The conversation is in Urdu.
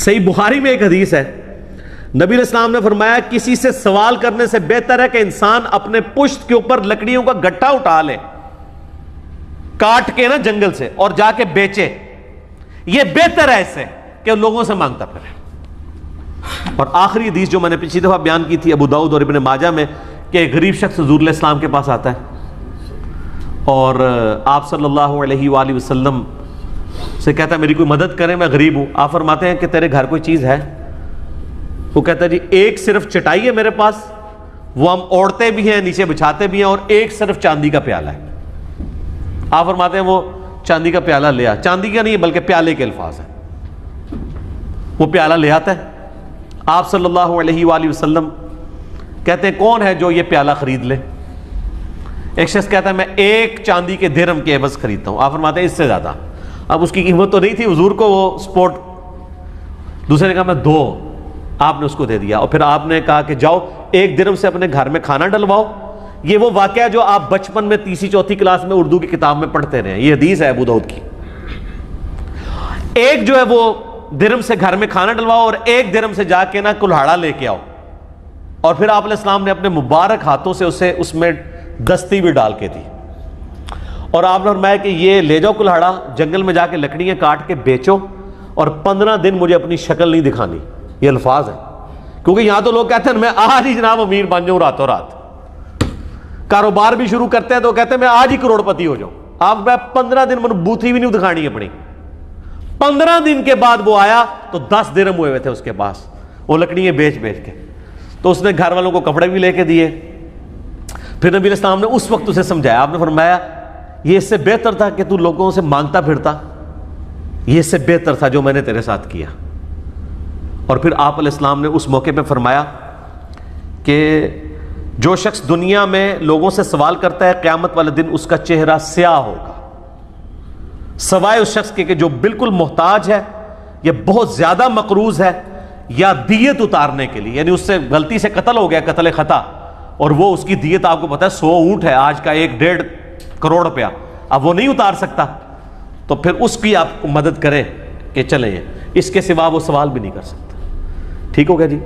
صحیح بخاری میں ایک حدیث ہے، نبی علیہ السلام نے فرمایا کسی سے سوال کرنے سے بہتر ہے کہ انسان اپنے پشت کے اوپر لکڑیوں کا گٹھا اٹھا لے کاٹ کے نا جنگل سے اور جا کے بیچے، یہ بہتر ہے اس سے کہ لوگوں سے مانگتا پھرے۔ اور آخری حدیث جو میں نے پچھلی دفعہ بیان کی تھی ابو داؤد اور ابن ماجہ میں، کہ ایک غریب شخص حضور علیہ السلام کے پاس آتا ہے اور آپ صلی اللہ علیہ وآلہ وسلم سے کہتا ہے میری کوئی مدد کریں، میں غریب ہوں۔ آپ فرماتے ہیں کہ تیرے گھر کوئی چیز ہے؟ وہ کہتا ہے جی ایک صرف چٹائی ہے میرے پاس، وہ ہم اوڑھتے بھی ہیں نیچے بچھاتے بھی ہیں، اور ایک صرف چاندی کا پیالہ ہے۔ آپ فرماتے ہیں وہ چاندی کا پیالہ لیا، چاندی کا نہیں بلکہ پیالے کے الفاظ ہیں، وہ پیالہ لے آتا ہے۔ آپ صلی اللہ علیہ وآلہ وسلم کہتے ہیں کون ہے جو یہ پیالہ خرید لے؟ ایک شخص کہتا ہے میں ایک چاندی کے درہم کے عوض خریدتا ہوں۔ آپ فرماتے ہیں اس سے زیادہ، اب اس کی قیمت تو نہیں تھی حضور کو وہ سپورٹ، دوسرے نے کہا میں دو، آپ نے اس کو دے دیا، اور پھر آپ نے کہا کہ جاؤ ایک درہم سے اپنے گھر میں کھانا ڈلواؤ۔ یہ وہ واقعہ جو آپ بچپن میں تیسری چوتھی کلاس میں اردو کی کتاب میں پڑھتے رہے ہیں، یہ حدیث ہے ابو داؤد کی۔ ایک جو ہے وہ درہم سے گھر میں کھانا ڈلواؤ اور ایک درہم سے جا کے نا کلہاڑا لے کے آؤ، اور پھر آپ علیہ السلام نے اپنے مبارک ہاتھوں سے اسے اس میں دستی بھی ڈال کے دی، اور آپ نے فرمایا کہ یہ لے جاؤ کلہاڑا، جنگل میں جا کے لکڑیاں کاٹ کے بیچو، اور 15 دن مجھے اپنی شکل نہیں دکھانی۔ یہ الفاظ ہیں، کیونکہ یہاں تو لوگ کہتے ہیں میں آج ہی جناب امیر بن جاؤں راتوں رات، کاروبار بھی شروع کرتے ہیں تو کہتے ہیں میں آج ہی کروڑ پتی ہو جاؤں۔ آپ میں 15 دن مجھے بوتھی بھی نہیں دکھانی اپنی۔ 15 دن کے بعد وہ آیا تو 10 درہم ہوئے تھے اس کے پاس، وہ لکڑیاں بیچ بیچ کے، تو اس نے گھر والوں کو کپڑے بھی لے کے دیے۔ پھر نبی علیہ السلام نے اس وقت اسے سمجھایا، آپ نے فرمایا یہ اس سے بہتر تھا کہ تو لوگوں سے مانگتا پھرتا، یہ اس سے بہتر تھا جو میں نے تیرے ساتھ کیا۔ اور پھر آپ علیہ السلام نے اس موقع پہ فرمایا کہ جو شخص دنیا میں لوگوں سے سوال کرتا ہے قیامت والے دن اس کا چہرہ سیاہ ہوگا، سوائے اس شخص کے کہ جو بالکل محتاج ہے یا بہت زیادہ مقروض ہے یا دیت اتارنے کے لیے، یعنی اس سے غلطی سے قتل ہو گیا، قتل خطا، اور وہ اس کی دیت آپ کو پتا ہے 100 اونٹ ہے آج کا، 1.5 کروڑ روپیہ، اب وہ نہیں اتار سکتا، تو پھر اس کی آپ مدد کریں کہ چلیں، اس کے سوا وہ سوال بھی نہیں کر سکتا۔ ٹھیک ہو گیا جی؟